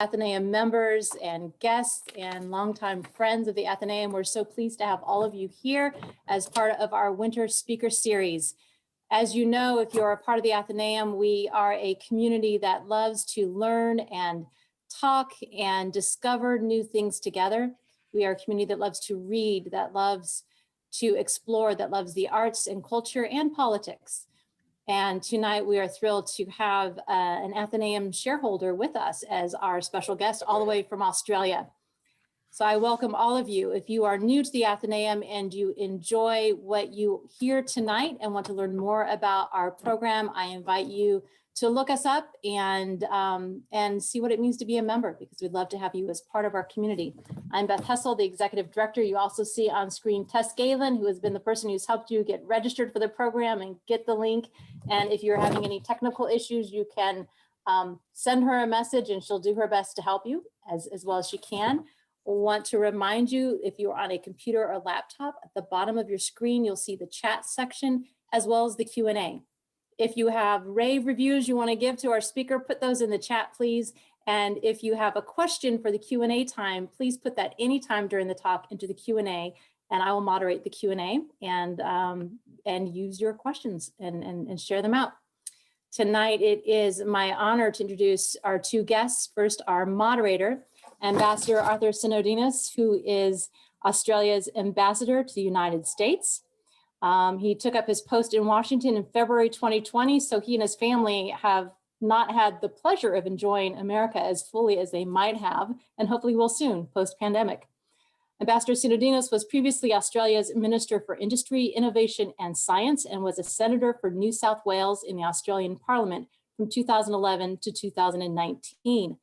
Athenaeum members and guests and longtime friends of the Athenaeum. We're so pleased to have all of you here as part of our winter speaker series. As you know, if you're a part of the Athenaeum, we are a community that loves to learn and talk and discover new things together. We are a community that loves to read, that loves to explore, that loves the arts and culture and politics. And tonight we are thrilled to have an Athenaeum shareholder with us as our special guest all the way from Australia. So I welcome all of you. If you are new to the Athenaeum and you enjoy what you hear tonight and want to learn more about our program, I invite you to look us up and see what it means to be a member, because we'd love to have you as part of our community. I'm Beth Hessel, the Executive Director. You also see on screen Tess Galen, who has been the person who's helped you get registered for the program and get the link. And if you're having any technical issues, you can send her a message and she'll do her best to help you as well as she can. Want to remind you, if you're on a computer or laptop, at the bottom of your screen, you'll see the chat section as well as the Q&A. If you have rave reviews you want to give to our speaker, put those in the chat, please. And if you have a question for the Q&A time, please put that anytime during the talk into the Q&A, and I will moderate the Q&A and use your questions and share them out. Tonight, it is my honor to introduce our two guests. First, our moderator, Ambassador Arthur Sinodinos, who is Australia's ambassador to the United States. He took up his post in Washington in February 2020, so he and his family have not had the pleasure of enjoying America as fully as they might have, and hopefully will soon, post-pandemic. Ambassador Sinodinos was previously Australia's Minister for Industry, Innovation and Science, and was a Senator for New South Wales in the Australian Parliament from 2011 to 2019.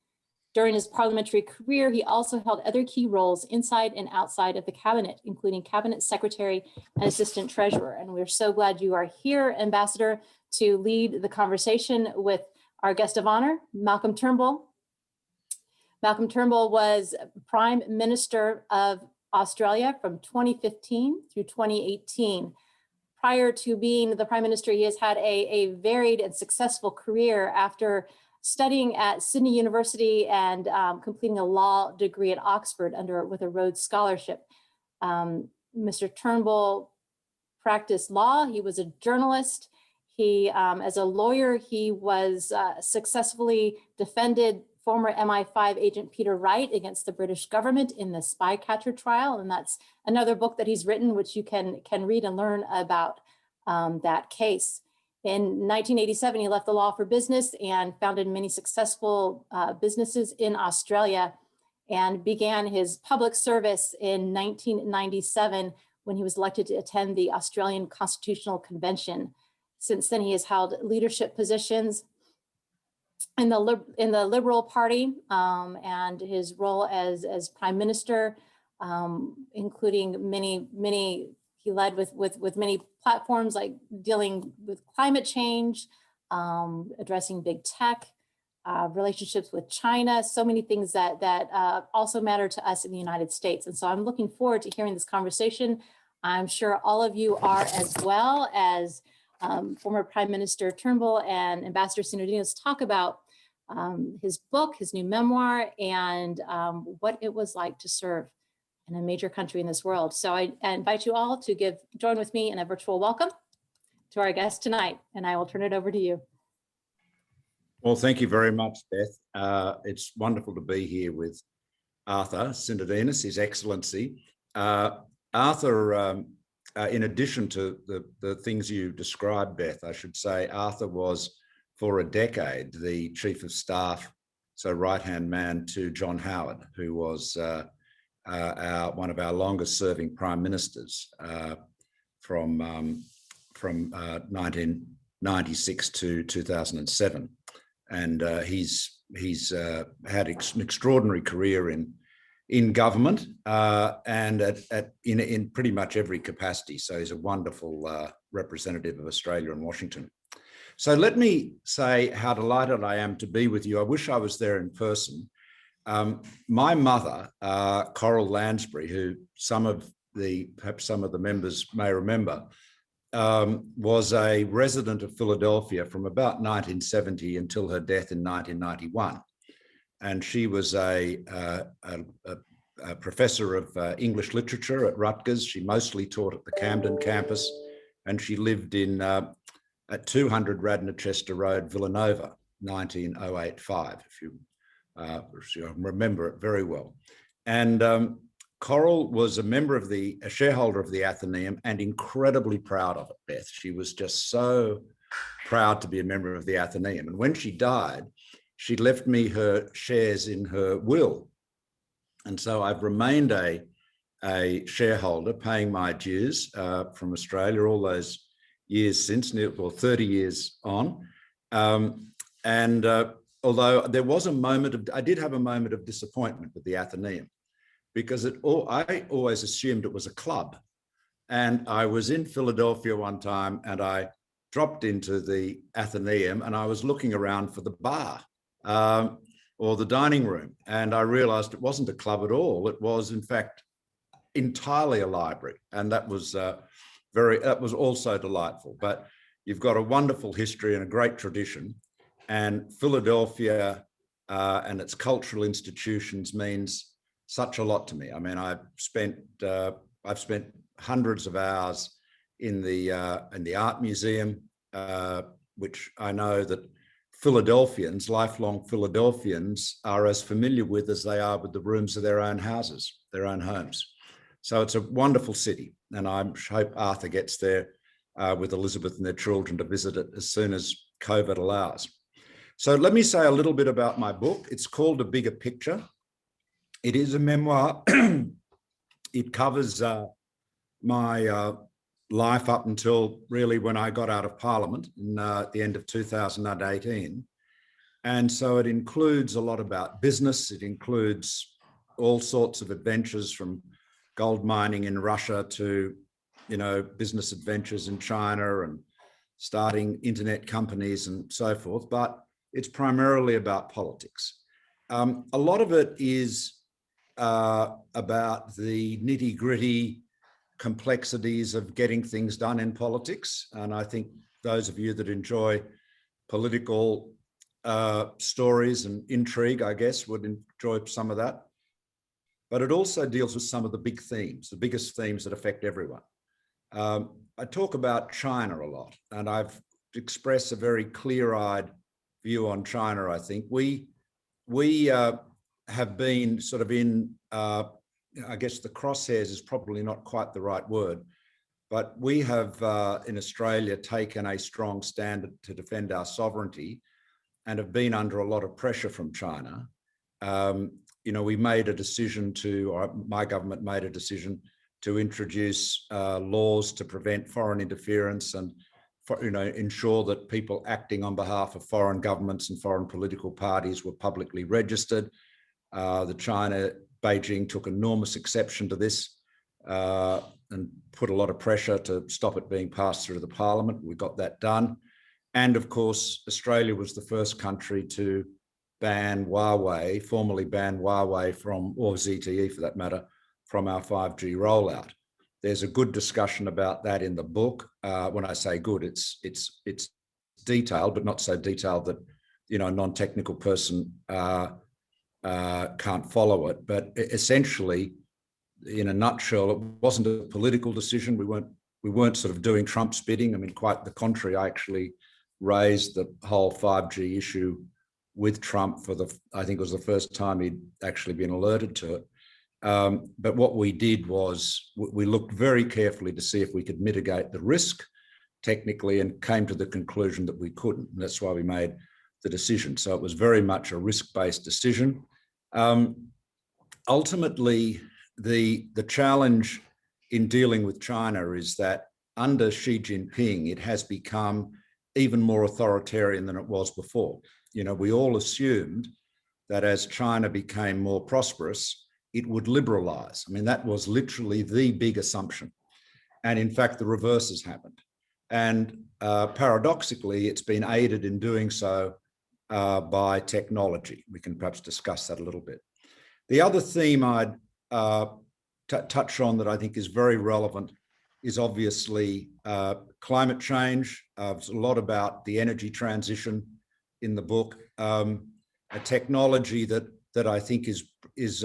During his parliamentary career, he also held other key roles inside and outside of the cabinet, including cabinet secretary and assistant treasurer. And we're so glad you are here, Ambassador, to lead the conversation with our guest of honor, Malcolm Turnbull. Malcolm Turnbull was Prime Minister of Australia from 2015 through 2018. Prior to being the Prime Minister, he has had a varied and successful career after studying at Sydney University and completing a law degree at Oxford with a Rhodes Scholarship. Mr. Turnbull practiced law. He was a journalist. He, as a lawyer, he was successfully defended former MI5 agent Peter Wright against the British government in the Spycatcher trial. And that's another book that he's written, which you can read and learn about that case. In 1987, he left the law for business and founded many successful businesses in Australia, and began his public service in 1997 when he was elected to attend the Australian Constitutional Convention. Since then, he has held leadership positions in the Liberal Party, and his role as Prime Minister, including many. He led with many platforms like dealing with climate change, addressing big tech, relationships with China, so many things that also matter to us in the United States. And so I'm looking forward to hearing this conversation. I'm sure all of you are, as well as former Prime Minister Turnbull and Ambassador Sinodinos talk about his book, his new memoir, and what it was like to serve in a major country in this world. So I invite you all to join with me in a virtual welcome to our guest tonight, and I will turn it over to you. Well, thank you very much, Beth. It's wonderful to be here with Arthur Sinodinos, His Excellency. Arthur, in addition to the things you described, Beth, I should say Arthur was for a decade the Chief of Staff, so right-hand man to John Howard, who was one of our longest serving prime ministers from 1996 to 2007. And he's had an extraordinary career in government and in pretty much every capacity. So he's a wonderful representative of Australia in Washington. So let me say how delighted I am to be with you. I wish I was there in person. My mother, Coral Lansbury, who perhaps some of the members may remember, was a resident of Philadelphia from about 1970 until her death in 1991. and she was a professor of English literature at Rutgers. She mostly taught at the Camden campus, and she lived in at 200 Radnor Chester Road, Villanova, 19085, if you remember it very well. And Coral was a shareholder of the Athenaeum, and incredibly proud of it, Beth. She was just so proud to be a member of the Athenaeum. And when she died, she left me her shares in her will. And so I've remained a shareholder, paying my dues from Australia all those years since, well, 30 years on. Although there was I did have a moment of disappointment with the Athenaeum, because I always assumed it was a club. And I was in Philadelphia one time, and I dropped into the Athenaeum, and I was looking around for the bar or the dining room. And I realized it wasn't a club at all. It was, in fact, entirely a library. And that was also delightful. But you've got a wonderful history and a great tradition. And Philadelphia and its cultural institutions means such a lot to me. I mean, I've spent hundreds of hours in the art museum, which I know that Philadelphians, lifelong Philadelphians, are as familiar with as they are with the rooms of their own houses, their own homes. So it's a wonderful city, and I hope Arthur gets there with Elizabeth and their children to visit it as soon as COVID allows. So let me say a little bit about my book. It's called A Bigger Picture. It is a memoir. It covers my life up until really when I got out of Parliament at the end of 2018. And so it includes a lot about business. It includes all sorts of adventures, from gold mining in Russia to, business adventures in China and starting internet companies and so forth. But it's primarily about politics. A lot of it is about the nitty-gritty complexities of getting things done in politics. And I think those of you that enjoy political stories and intrigue, I guess, would enjoy some of that. But it also deals with some of the big themes, the biggest themes that affect everyone. I talk about China a lot, and I've expressed a very clear-eyed view on China. I think we have been sort of in, I guess the crosshairs is probably not quite the right word, but we have in Australia taken a strong stand to defend our sovereignty and have been under a lot of pressure from China. We made a decision or my government made a decision to introduce laws to prevent foreign interference and ensure that people acting on behalf of foreign governments and foreign political parties were publicly registered. Beijing took enormous exception to this and put a lot of pressure to stop it being passed through the Parliament. We got that done. And of course, Australia was the first country to ban Huawei, formally ban Huawei or ZTE for that matter, from our 5G rollout. There's a good discussion about that in the book. When I say good, it's detailed, but not so detailed that a non-technical person can't follow it. But essentially, in a nutshell, it wasn't a political decision. We weren't sort of doing Trump's bidding. I mean, quite the contrary. I actually raised the whole 5G issue with Trump I think it was the first time he'd actually been alerted to it. But what we did was we looked very carefully to see if we could mitigate the risk technically, and came to the conclusion that we couldn't. And that's why we made the decision. So it was very much a risk-based decision. Ultimately, the challenge in dealing with China is that under Xi Jinping, it has become even more authoritarian than it was before. We all assumed that as China became more prosperous, it would liberalize. I mean, that was literally the big assumption. And in fact, the reverse has happened. And paradoxically, it's been aided in doing so by technology. We can perhaps discuss that a little bit. The other theme I'd touch on that I think is very relevant is obviously climate change. There's a lot about the energy transition in the book, a technology that that I think is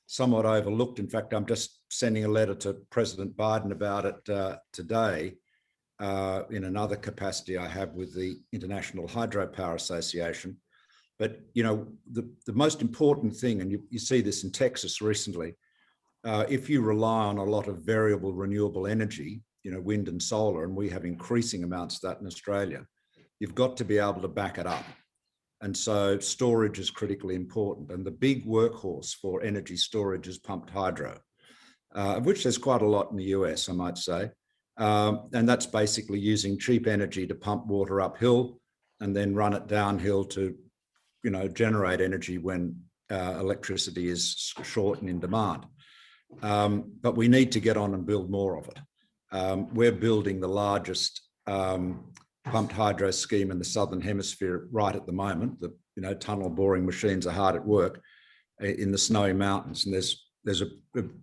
somewhat overlooked. In fact, I'm just sending a letter to President Biden about it today in another capacity I have with the International Hydropower Association. But, you know, the most important thing, and you see this in Texas recently, if you rely on a lot of variable renewable energy, you know, wind and solar, and we have increasing amounts of that in Australia, you've got to be able to back it up. And so storage is critically important. And the big workhorse for energy storage is pumped hydro, of which there's quite a lot in the US, I might say. And that's basically using cheap energy to pump water uphill and then run it downhill to, you know, generate energy when electricity is short and in demand. But we need to get on and build more of it. We're building the largest pumped hydro scheme in the Southern Hemisphere right at the moment. The, you know, tunnel boring machines are hard at work in the Snowy Mountains, and there's a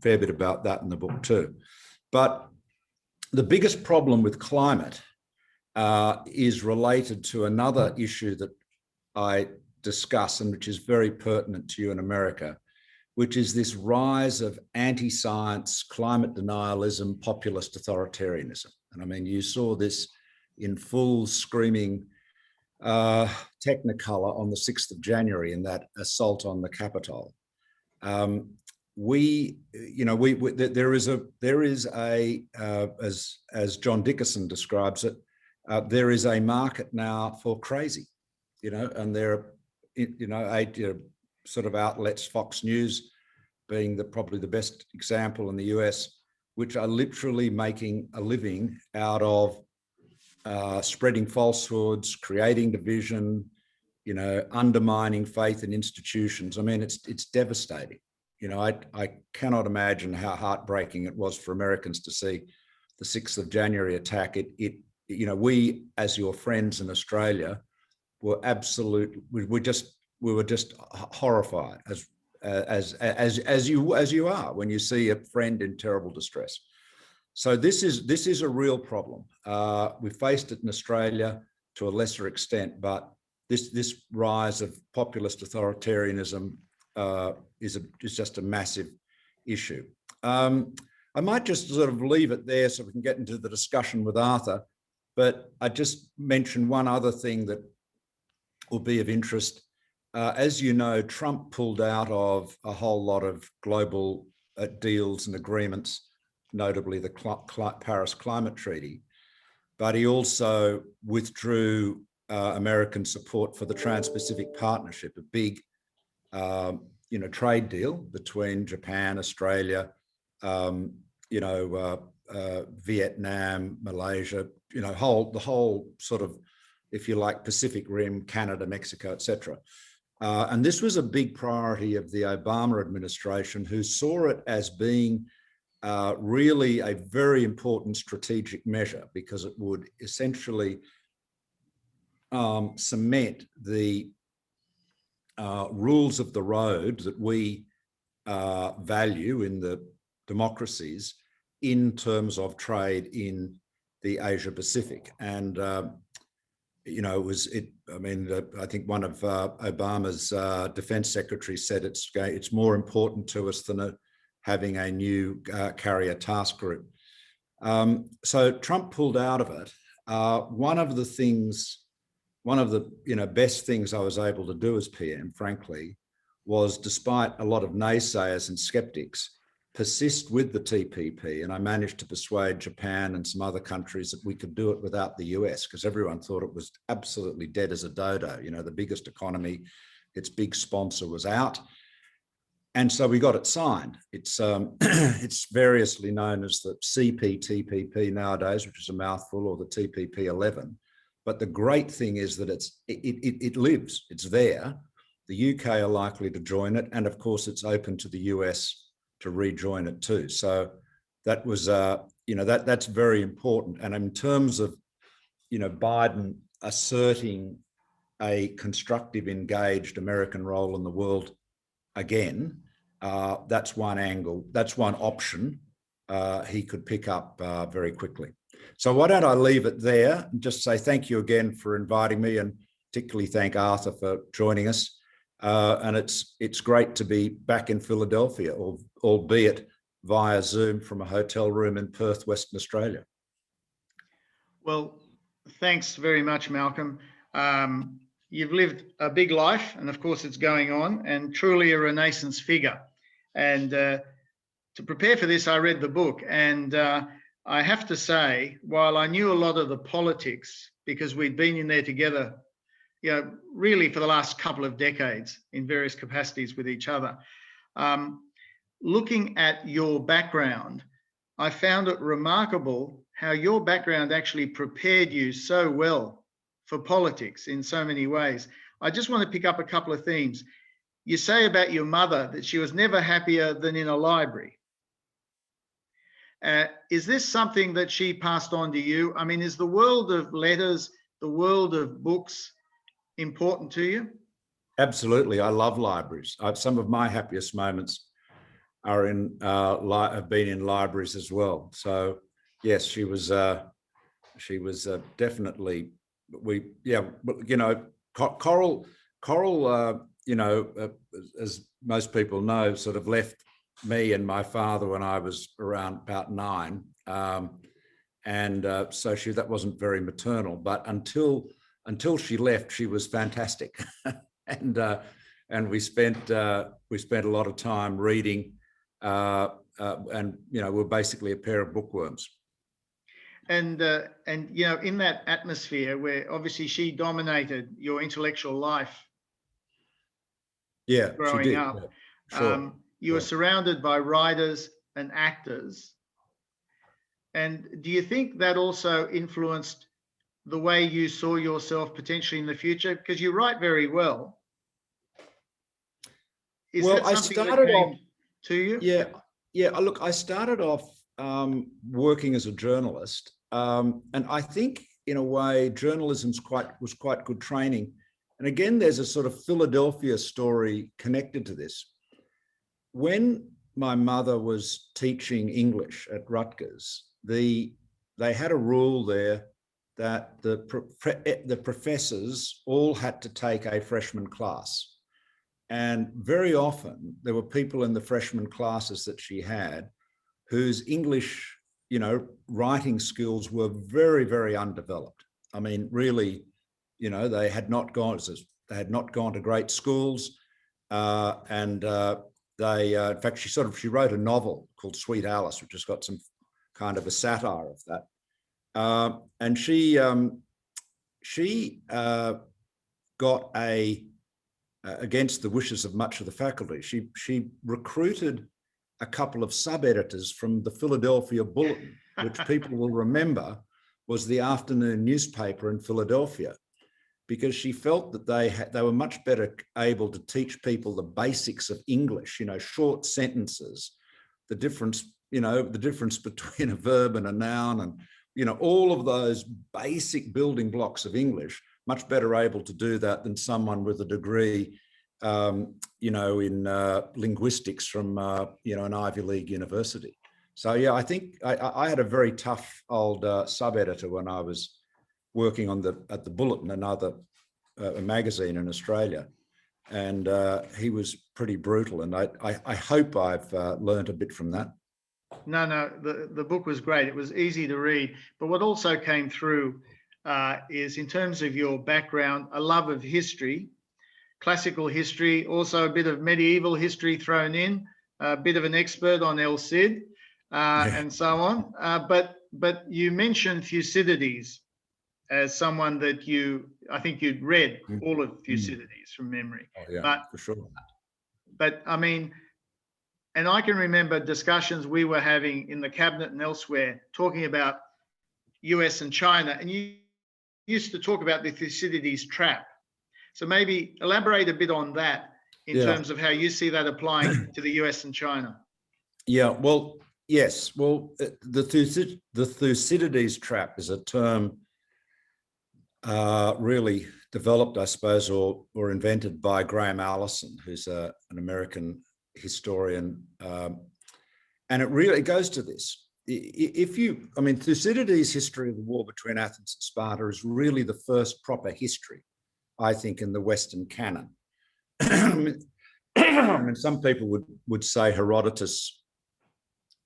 fair bit about that in the book too. But the biggest problem with climate is related to another issue that I discuss, and which is very pertinent to you in America, which is this rise of anti-science, climate denialism, populist authoritarianism. And I mean, you saw this in full screaming technicolor on the 6th of January in that assault on the Capitol. There is a as John Dickerson describes it, there is a market now for crazy, you know, and there are, you know, sort of outlets, Fox News being probably the best example in the US, which are literally making a living out of spreading falsehoods, creating division, you know, undermining faith in institutions. I mean, it's devastating. You know, I cannot imagine how heartbreaking it was for Americans to see the 6th of January attack. You know, we, as your friends in Australia, were we were just horrified, as you are when you see a friend in terrible distress. So this is a real problem. We faced it in Australia to a lesser extent, but this rise of populist authoritarianism is just a massive issue. I might just sort of leave it there so we can get into the discussion with Arthur, but I just mention one other thing that will be of interest. As you know, Trump pulled out of a whole lot of global deals and agreements, notably the Paris Climate Treaty, but he also withdrew American support for the Trans-Pacific Partnership, a big you know, trade deal between Japan, Australia, you know, Vietnam, Malaysia, you know, the whole sort of, if you like, Pacific Rim, Canada, Mexico, etc. And this was a big priority of the Obama administration, who saw it as being really a very important strategic measure, because it would essentially cement the rules of the road that we value in the democracies in terms of trade in the Asia Pacific. And you know, I think one of Obama's defense secretaries said it's more important to us than having a new carrier task group. So Trump pulled out of it. One of the best things I was able to do as PM, frankly, was, despite a lot of naysayers and skeptics, persist with the TPP. And I managed to persuade Japan and some other countries that we could do it without the US, because everyone thought it was absolutely dead as a dodo. You know, the biggest economy, its big sponsor, was out. And so we got it signed. It's it's variously known as the CPTPP nowadays, which is a mouthful, or the TPP-11. But the great thing is that it lives, it's there. The UK are likely to join it. And of course, it's open to the US to rejoin it too. So that was, you know, that's very important. And in terms of, you know, Biden asserting a constructive, engaged American role in the world again, that's one angle, that's one option he could pick up very quickly. So why don't I leave it there and just say thank you again for inviting me, and particularly thank Arthur for joining us. And it's great to be back in Philadelphia, albeit via Zoom from a hotel room in Perth, Western Australia. Well, thanks very much, Malcolm. You've lived a big life, and of course it's going on, and truly a Renaissance figure. And to prepare for this, I read the book, and I have to say, while I knew a lot of the politics, because we'd been in there together, really for the last couple of decades in various capacities with each other, looking at your background, I found it remarkable how your background actually prepared you so well for politics in so many ways. I just want to pick up a couple of themes. You say about your mother that she was never happier than in a library. Is this something that she passed on to you? I mean, is the world of letters, the world of books important to you? Absolutely. I love libraries. Some of my happiest moments are have been in libraries as well. So yes, she was definitely, Coral, as most people know, sort of left me and my father when I was around about 9. And so that wasn't very maternal, but until she left, she was fantastic. and we spent a lot of time reading, and we're basically a pair of bookworms. And in that atmosphere where obviously she dominated your intellectual life, growing up, yeah. Sure. You were surrounded by writers and actors. And do you think that also influenced the way you saw yourself potentially in the future? Because you write very well. Is that something that came to you? Yeah. Look, I started off working as a journalist, and I think in a way journalism was quite good training. And again, there's a sort of Philadelphia story connected to this. When my mother was teaching English at Rutgers, they had a rule there that the professors all had to take a freshman class. And very often there were people in the freshman classes that she had whose English, writing skills were very, very undeveloped. I mean, really, they had not gone to great schools, and in fact, she wrote a novel called Sweet Alice, which has got some kind of a satire of that. And she got against the wishes of much of the faculty, she recruited a couple of sub-editors from the Philadelphia Bulletin, which people will remember was the afternoon newspaper in Philadelphia, because she felt that they were much better able to teach people the basics of English, short sentences, the difference between a verb and a noun, and all of those basic building blocks of English, much better able to do that than someone with a degree in linguistics from an Ivy League university. So yeah, I think I had a very tough old sub-editor when I was working at the Bulletin, another magazine in Australia, and he was pretty brutal. And I hope I've learned a bit from that. No, the book was great. It was easy to read. But what also came through is, in terms of your background, a love of history, classical history, also a bit of medieval history thrown in, a bit of an expert on El Cid, and so on. But you mentioned Thucydides as someone that I think you'd read all of Thucydides from memory. Oh, yeah, for sure. But I mean, and I can remember discussions we were having in the cabinet and elsewhere talking about US and China, and you used to talk about the Thucydides Trap. So maybe elaborate a bit on that in terms of how you see that applying to the US and China. Yeah, well, yes. Well, the Thucydides Trap is a term really developed, I suppose, or invented by Graham Allison, who's an American historian. And it goes to this. Thucydides' history of the war between Athens and Sparta is really the first proper history, I think, in the Western canon. I mean, some people would say Herodotus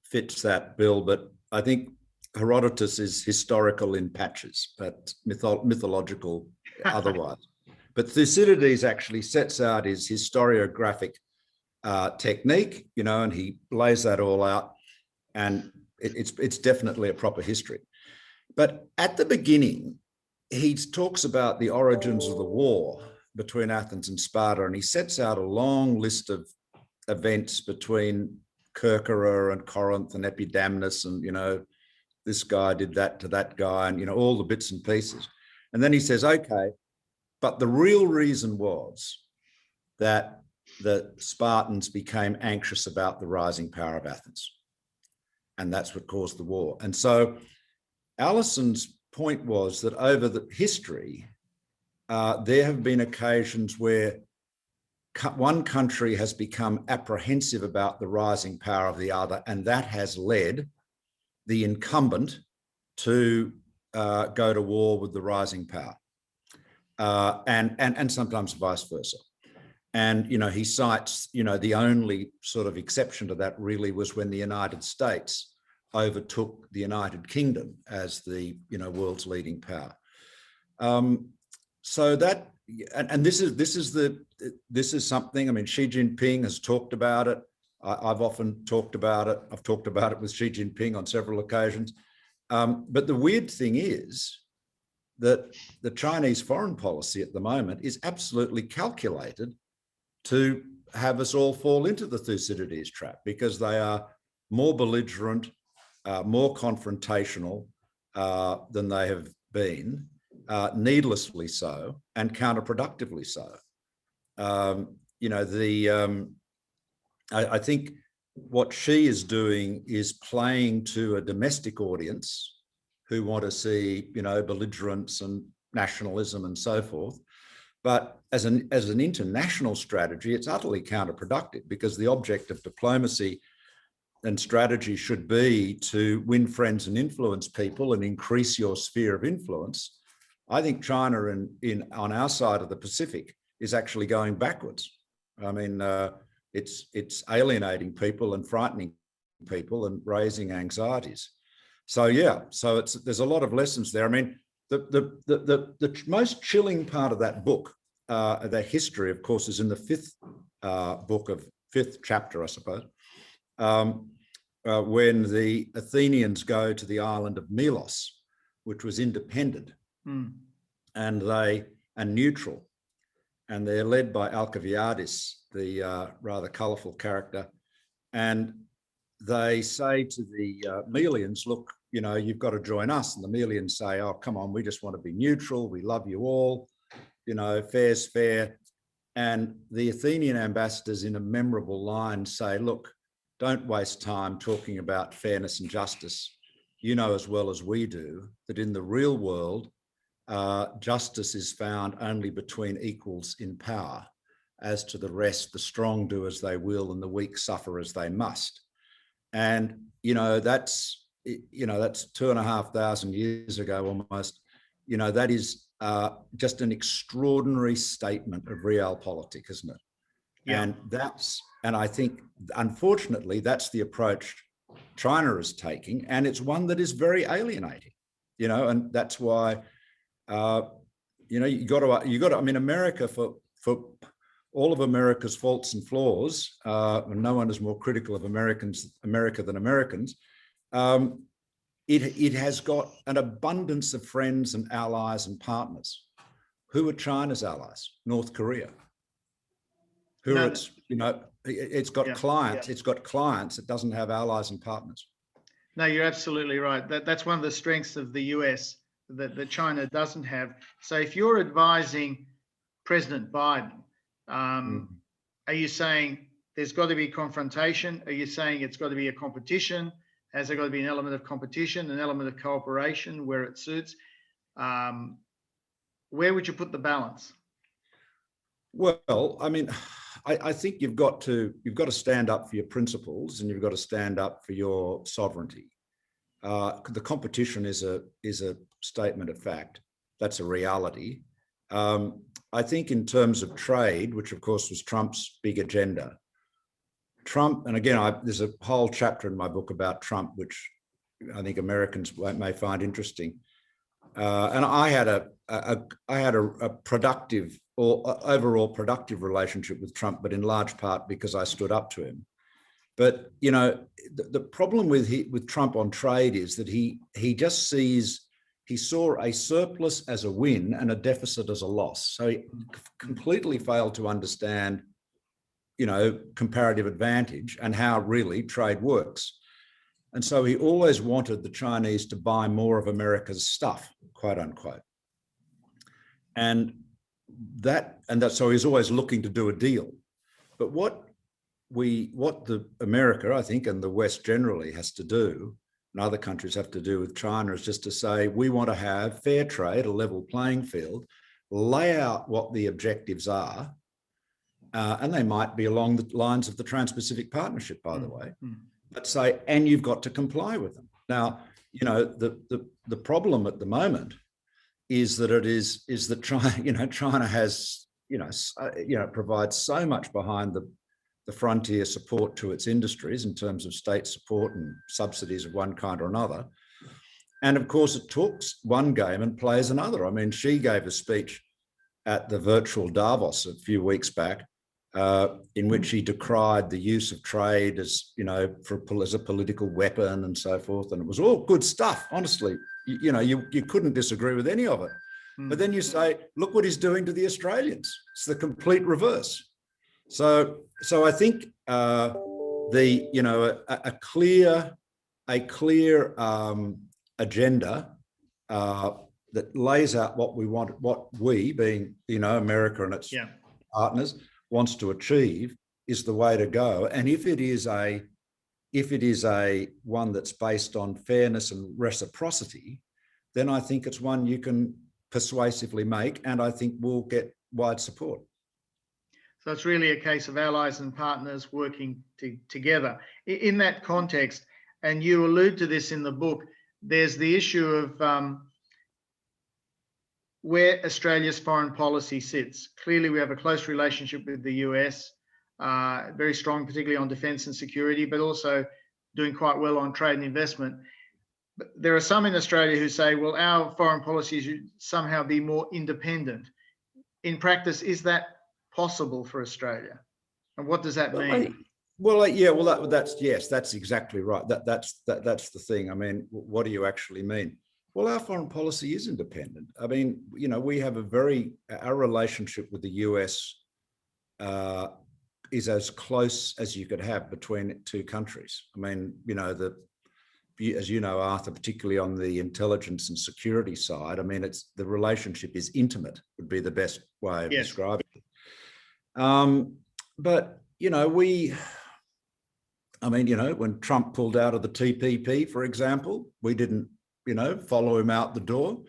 fits that bill, but I think Herodotus is historical in patches, but mythological otherwise. But Thucydides actually sets out his historiographic technique, you know, and he lays that all out, and it's definitely a proper history. But at the beginning, he talks about the origins of the war between Athens and Sparta, and he sets out a long list of events between Curvature and Corinth and Epidamnus, and, you know, this guy did that to that guy, and, you know, all the bits and pieces. And then he says, okay, but the real reason was that the Spartans became anxious about the rising power of Athens. And that's what caused the war. And so Allison's point was that over the history, there have been occasions where one country has become apprehensive about the rising power of the other, and that has led the incumbent to go to war with the rising power, and sometimes vice versa. And, you know, he cites, you know, the only sort of exception to that really was when the United States overtook the United Kingdom as the, you know, world's leading power. So that, and this is something, I mean, Xi Jinping has talked about it. I've often talked about it. I've talked about it with Xi Jinping on several occasions. But the weird thing is that the Chinese foreign policy at the moment is absolutely calculated to have us all fall into the Thucydides trap, because they are more belligerent, more confrontational than they have been, needlessly so, and counterproductively so. You know, I think what Xi is doing is playing to a domestic audience who want to see, you know, belligerence and nationalism and so forth. But as an international strategy, it's utterly counterproductive, because the object of diplomacy and strategy should be to win friends and influence people and increase your sphere of influence. I think China on our side of the Pacific is actually going backwards. I mean, it's alienating people and frightening people and raising anxieties. So yeah, so there's a lot of lessons there. I mean, the most chilling part of that book, the history, of course, is in the fifth chapter, I suppose, when the Athenians go to the island of Melos, which was independent, and neutral, and they're led by Alcibiades, the rather colourful character, and they say to the Melians, look, you know, you've got to join us. And the Melians say, oh, come on, we just want to be neutral. We love you all. You know, fair's fair. And the Athenian ambassadors, in a memorable line, say, look, don't waste time talking about fairness and justice. You know as well as we do that in the real world, justice is found only between equals in power. As to the rest, the strong do as they will and the weak suffer as they must. And, you know, that's 2,500 years ago almost. You know, that is just an extraordinary statement of realpolitik, isn't it? Yeah. And I think, unfortunately, that's the approach China is taking, and it's one that is very alienating, you know, and that's why, you know, you got to, I mean, America, for all of America's faults and flaws, and no one is more critical of America than Americans, it has got an abundance of friends and allies and partners. Who are China's allies? North Korea. Who are its, you know, it's got clients. Yeah. It's got clients. It doesn't have allies and partners. No, you're absolutely right. That's one of the strengths of the US that China doesn't have. So if you're advising President Biden, are you saying there's got to be confrontation? Are you saying it's got to be a competition? Has there got to be an element of competition, an element of cooperation where it suits? Where would you put the balance? Well, I mean, I think you've got to stand up for your principles, and you've got to stand up for your sovereignty. The competition is a statement of fact. That's a reality. I I think in terms of trade, which of course was Trump's big agenda, Trump, and again, there's a whole chapter in my book about Trump, which I think Americans may find interesting. And I had a productive or overall productive relationship with Trump, but in large part because I stood up to him. But you know, the problem with Trump on trade is that he saw a surplus as a win and a deficit as a loss. So he completely failed to understand, you know, comparative advantage and how really trade works. And so he always wanted the Chinese to buy more of America's stuff, quote unquote. And so he's always looking to do a deal. But what the America, I think, and the West generally has to do, and other countries have to do with China, is just to say, we want to have fair trade, a level playing field, lay out what the objectives are, and they might be along the lines of the Trans-Pacific Partnership, by the way, but say, and you've got to comply with them. Now, you know, the problem at the moment is that China has, provides so much behind the frontier support to its industries in terms of state support and subsidies of one kind or another. And of course, it talks one game and plays another. I mean, she gave a speech at the virtual Davos a few weeks back, in which he decried the use of trade as, as a political weapon and so forth. And it was all good stuff, honestly. You couldn't disagree with any of it. But then you say, look what he's doing to the Australians. It's the complete reverse. So I think a clear agenda that lays out what we want, what we, being America and its partners, wants to achieve is the way to go. And if it is a one that's based on fairness and reciprocity, then I think it's one you can persuasively make, and I think will get wide support. So it's really a case of allies and partners working together. In that context, and you allude to this in the book, there's the issue of where Australia's foreign policy sits. Clearly, we have a close relationship with the US, very strong, particularly on defence and security, but also doing quite well on trade and investment. But there are some in Australia who say, well, our foreign policy should somehow be more independent. In practice, is that possible for Australia? And what does that mean? That's exactly right. That's the thing. I mean, what do you actually mean? Well, our foreign policy is independent. I mean, we have our relationship with the US is as close as you could have between two countries. I mean, as you know, Arthur, particularly on the intelligence and security side, I mean, the relationship is intimate, would be the best way of describing it. But, when Trump pulled out of the TPP, for example, we didn't, follow him out the door.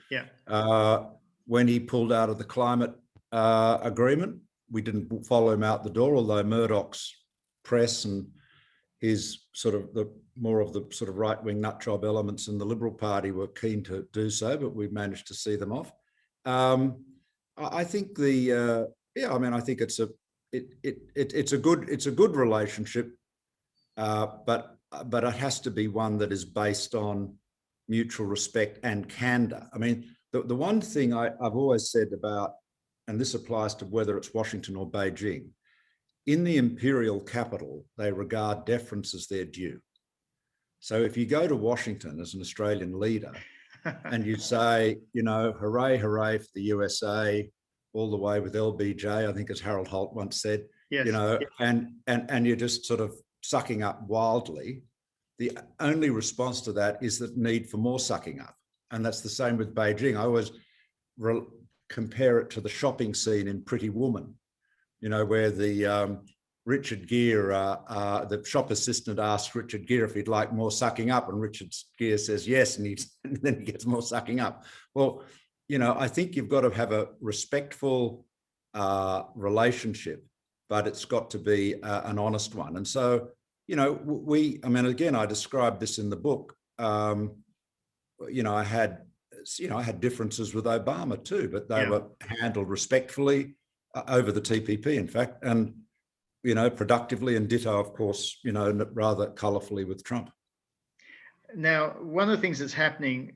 When he pulled out of the climate agreement, we didn't follow him out the door, although Murdoch's press and his more of the right-wing nutjob elements in the Liberal Party were keen to do so, but we managed to see them off. I think I think it's a good relationship, but it has to be one that is based on mutual respect and candor. I mean, the one thing I've always said about, and this applies to whether it's Washington or Beijing, in the imperial capital, they regard deference as their due. So if you go to Washington as an Australian leader and you say, hooray, hooray for the USA, all the way with LBJ, I think as Harold Holt once said, and you're just sort of sucking up wildly, the only response to that is the need for more sucking up. And that's the same with Beijing. I always compare it to the shopping scene in Pretty Woman, where the Richard Gere, the shop assistant asks Richard Gere if he'd like more sucking up, and Richard Gere says yes, and then he gets more sucking up. Well, I think you've got to have a respectful relationship, but it's got to be an honest one. And so, I described this in the book. I had differences with Obama too, but they were handled respectfully. over the TPP, in fact, and, productively, and ditto, of course, rather colourfully with Trump. Now, one of the things that's happening,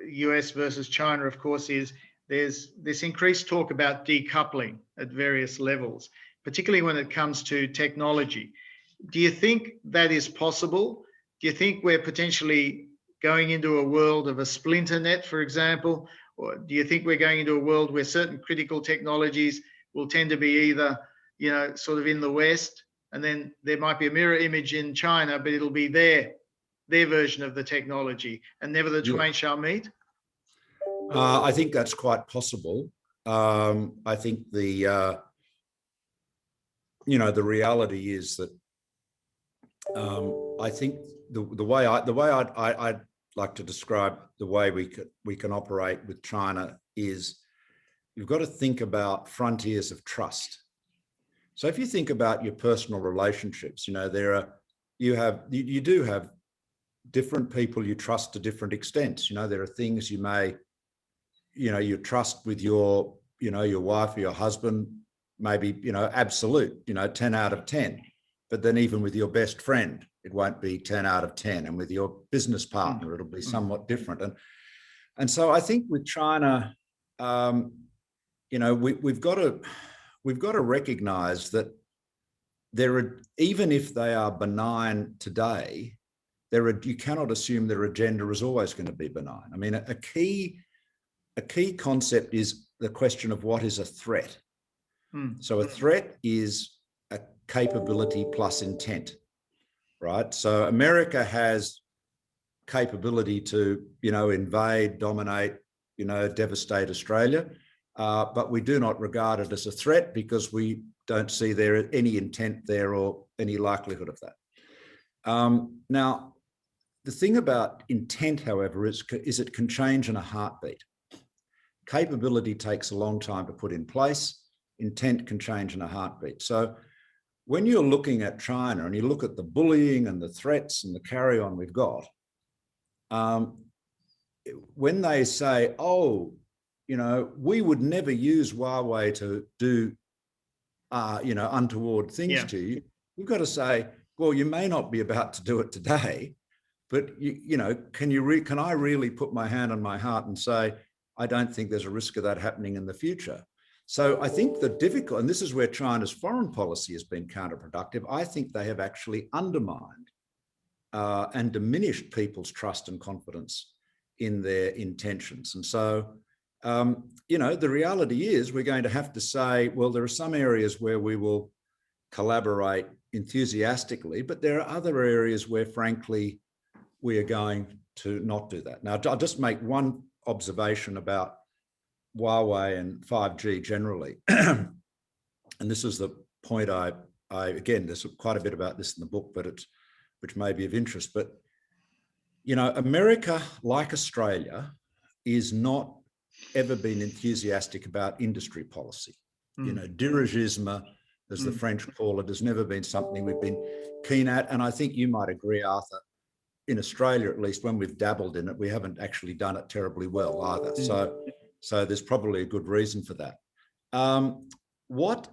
US versus China, of course, is there's this increased talk about decoupling at various levels, particularly when it comes to technology. Do you think that is possible? Do you think we're potentially going into a world of a splinter net, for example? Or do you think we're going into a world where certain critical technologies will tend to be either, sort of in the West, and then there might be a mirror image in China, but it'll be their version of the technology, and never the twain shall meet? I think that's quite possible. I think the reality is that I think the way I'd like to describe the way we can operate with China is you've got to think about frontiers of trust. So if you think about your personal relationships, you do have different people you trust to different extents. There are things you may, you trust with your wife or your husband, maybe, absolute, 10 out of 10. But then even with your best friend, it won't be 10 out of 10. And with your business partner, it'll be somewhat different. And so I think with China, we've got to recognize that even if they are benign today, you cannot assume their agenda is always going to be benign. I mean, a key concept is the question of what is a threat. So a threat is a capability plus intent, right? So America has capability to, invade, dominate, devastate Australia, but we do not regard it as a threat because we don't see there any intent there or any likelihood of that. Now, the thing about intent, however, is it can change in a heartbeat. Capability takes a long time to put in place. Intent can change in a heartbeat. So when you're looking at China and you look at the bullying and the threats and the carry-on we've got, when they say, we would never use Huawei to do, untoward things to you, you've got to say, well, you may not be about to do it today, but can I really put my hand on my heart and say, I don't think there's a risk of that happening in the future. So I think and this is where China's foreign policy has been counterproductive. I think they have actually undermined and diminished people's trust and confidence in their intentions. And so, the reality is we're going to have to say, well, there are some areas where we will collaborate enthusiastically, but there are other areas where, frankly, we are going to not do that. Now, I'll just make one observation about Huawei and 5G generally. And this is the point again, there's quite a bit about this in the book, which may be of interest. But, America, like Australia, is not ever been enthusiastic about industry policy. Dirigisme, as the French call it, has never been something we've been keen at. And I think you might agree, Arthur, in Australia, at least when we've dabbled in it, we haven't actually done it terribly well either. So there's probably a good reason for that. What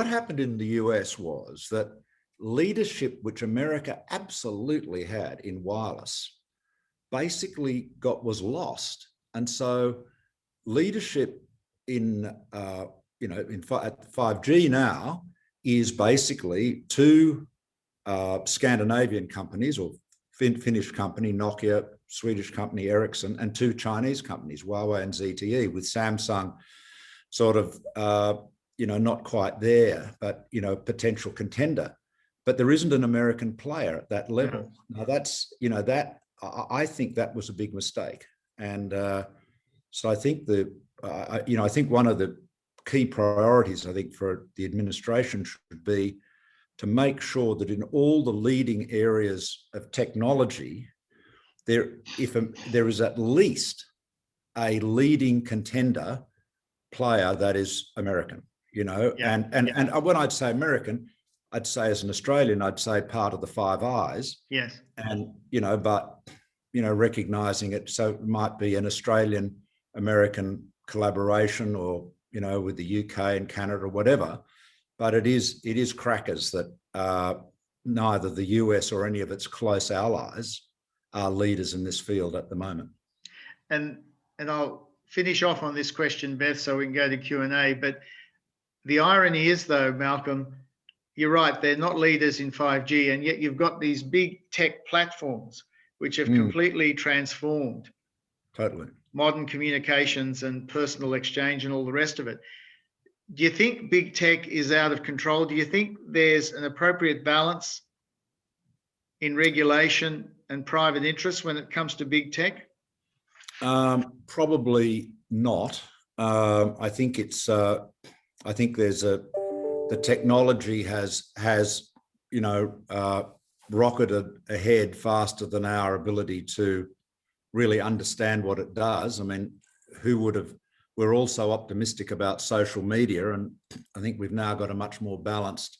happened in the US was that leadership, which America absolutely had in wireless, basically was lost. And so leadership at 5G now is basically two Scandinavian companies, or Finnish company, Nokia, Swedish company, Ericsson, and two Chinese companies, Huawei and ZTE, with Samsung sort of, not quite there, but, potential contender. But there isn't an American player at that level. Now that's, I think that was a big mistake. And so I think I think one of the key priorities, I think, for the administration should be to make sure that in all the leading areas of technology, there is at least a leading contender player that is American, and when I'd say American, I'd say as an Australian, I'd say part of the Five Eyes. Yes. And, recognizing it. So it might be an Australian-American collaboration, or, with the UK and Canada or whatever. But it is crackers that neither the US or any of its close allies are leaders in this field at the moment. And I'll finish off on this question, Beth, so we can go to Q&A. But the irony is, though, Malcolm, you're right, they're not leaders in 5G, and yet you've got these big tech platforms which have completely transformed modern communications and personal exchange and all the rest of it. Do you think big tech is out of control? Do you think there's an appropriate balance in regulation and private interests when it comes to big tech? Probably not. I think it's. I think there's the technology has rocketed ahead faster than our ability to really understand what it does. I mean, who would have? We're also optimistic about social media, and I think we've now got a much more balanced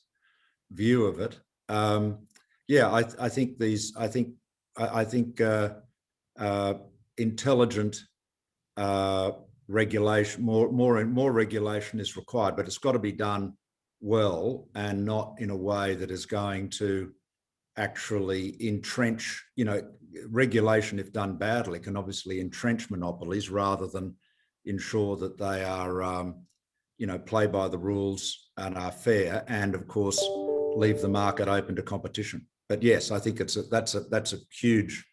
view of it. I think these. I think intelligent regulation, more regulation is required, but it's got to be done well and not in a way that is going to actually entrench. Regulation, if done badly, can obviously entrench monopolies rather than ensure that they are, play by the rules and are fair, and of course leave the market open to competition. But yes, I think that's a huge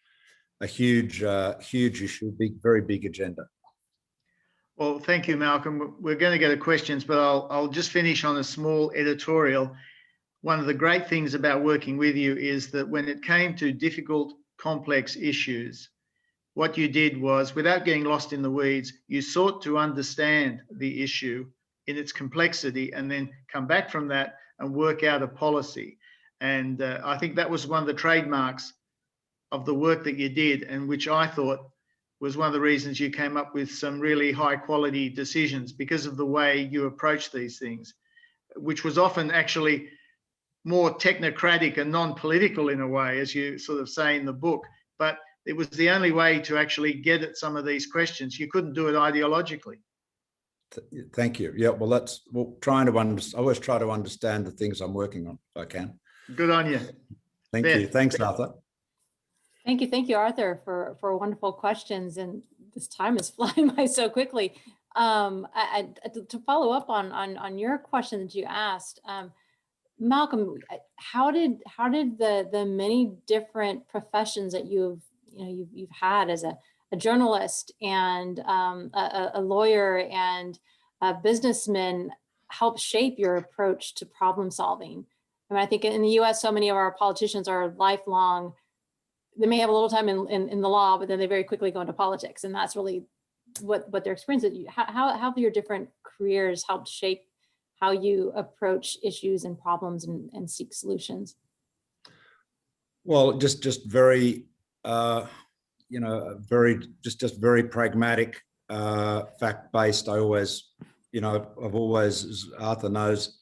issue, very big agenda. Well, thank you, Malcolm. We're going to go to questions, but I'll just finish on a small editorial. One of the great things about working with you is that when it came to difficult, complex issues, what you did was, without getting lost in the weeds, you sought to understand the issue in its complexity and then come back from that and work out a policy. And I think that was one of the trademarks of the work that you did, and which I thought was one of the reasons you came up with some really high quality decisions, because of the way you approach these things, which was often actually more technocratic and non-political in a way, as you sort of say in the book. But it was the only way to actually get at some of these questions. You couldn't do it ideologically. Thank you. Yeah, well, I always try to understand the things I'm working on if I can. Good on you. Thank you. Thanks, Arthur. Thank you, Arthur, for wonderful questions. And this time is flying by so quickly. To follow up on your question that you asked, Malcolm, how did the many different professions that you've had as a journalist and a lawyer and a businessman help shape your approach to problem solving? I mean, I think in the U.S., so many of our politicians are lifelong. They may have a little time in the law, but then they very quickly go into politics, and that's really what their experience is. How have your different careers helped shape how you approach issues and problems and seek solutions? Well, just very, very pragmatic, fact-based. I always, I've always, as Arthur knows,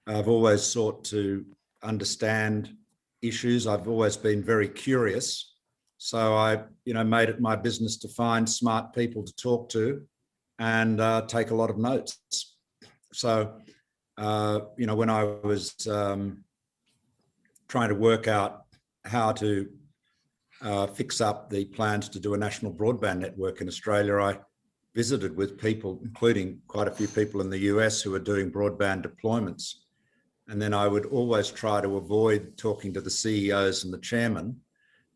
I've always sought to understand issues. I've always been very curious. So I, made it my business to find smart people to talk to and take a lot of notes. So, when I was trying to work out how to fix up the plans to do a national broadband network in Australia, I visited with people, including quite a few people in the US who are doing broadband deployments. And then I would always try to avoid talking to the CEOs and the chairman,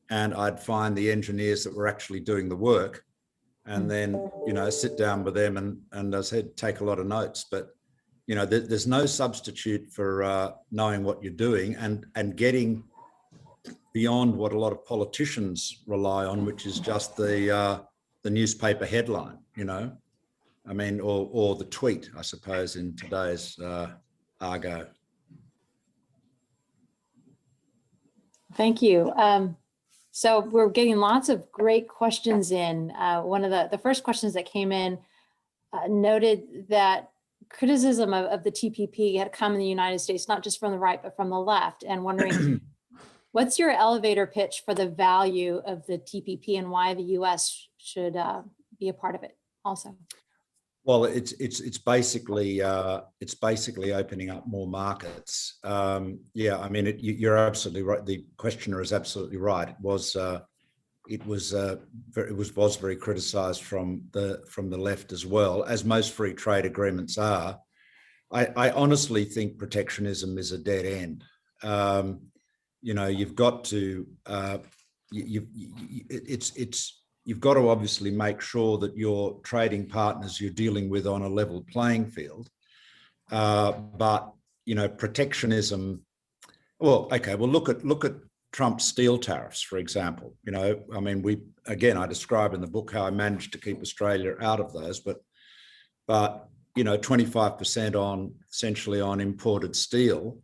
and I'd find the engineers that were actually doing the work, and then, sit down with them and as I said, take a lot of notes. But, there's no substitute for knowing what you're doing and getting beyond what a lot of politicians rely on, which is just the newspaper headline, I mean, or the tweet, I suppose, in today's argot. Thank you. So we're getting lots of great questions in. One of the first questions that came in noted that criticism of the TPP had come in the United States, not just from the right, but from the left, and wondering, what's your elevator pitch for the value of the TPP and why the US should be a part of it also? Well, it's basically opening up more markets. Yeah, I mean, you're absolutely right. The questioner is absolutely right. It was very criticised from the left as well, as most free trade agreements are. I honestly think protectionism is a dead end. You know, you've got to you've got to obviously make sure that your trading partners you're dealing with on a level playing field. But you know, protectionism. Well, okay. Well, look at Trump's steel tariffs, for example. You know, I mean, I describe in the book how I managed to keep Australia out of those, but you know, 25% on essentially on imported steel.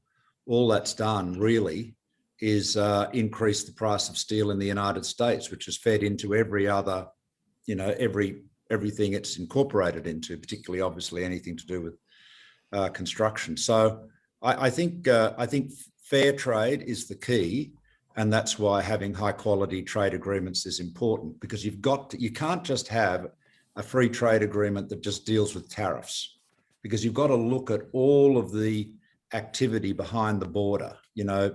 All that's done really is increase the price of steel in the United States, which is fed into every other, you know, everything it's incorporated into, particularly obviously anything to do with construction. So I think fair trade is the key, and that's why having high quality trade agreements is important, because you can't just have a free trade agreement that just deals with tariffs, because you've got to look at all of the activity behind the border, you know,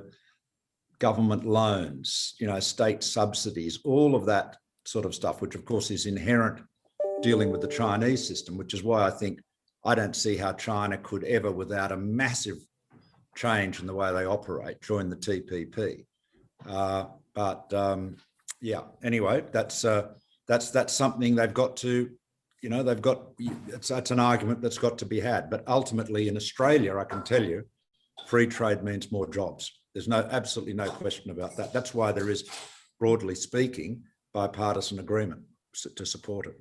government loans, you know, state subsidies, all of that sort of stuff, which of course is inherent dealing with the Chinese system, which is why I don't see how China could ever, without a massive change in the way they operate, join the TPP. Yeah, anyway, that's something they've got to, you know, it's an argument that's got to be had. But ultimately in Australia, I can tell you, free trade means more jobs. There's absolutely no question about that. That's why there is, broadly speaking, bipartisan agreement to support it.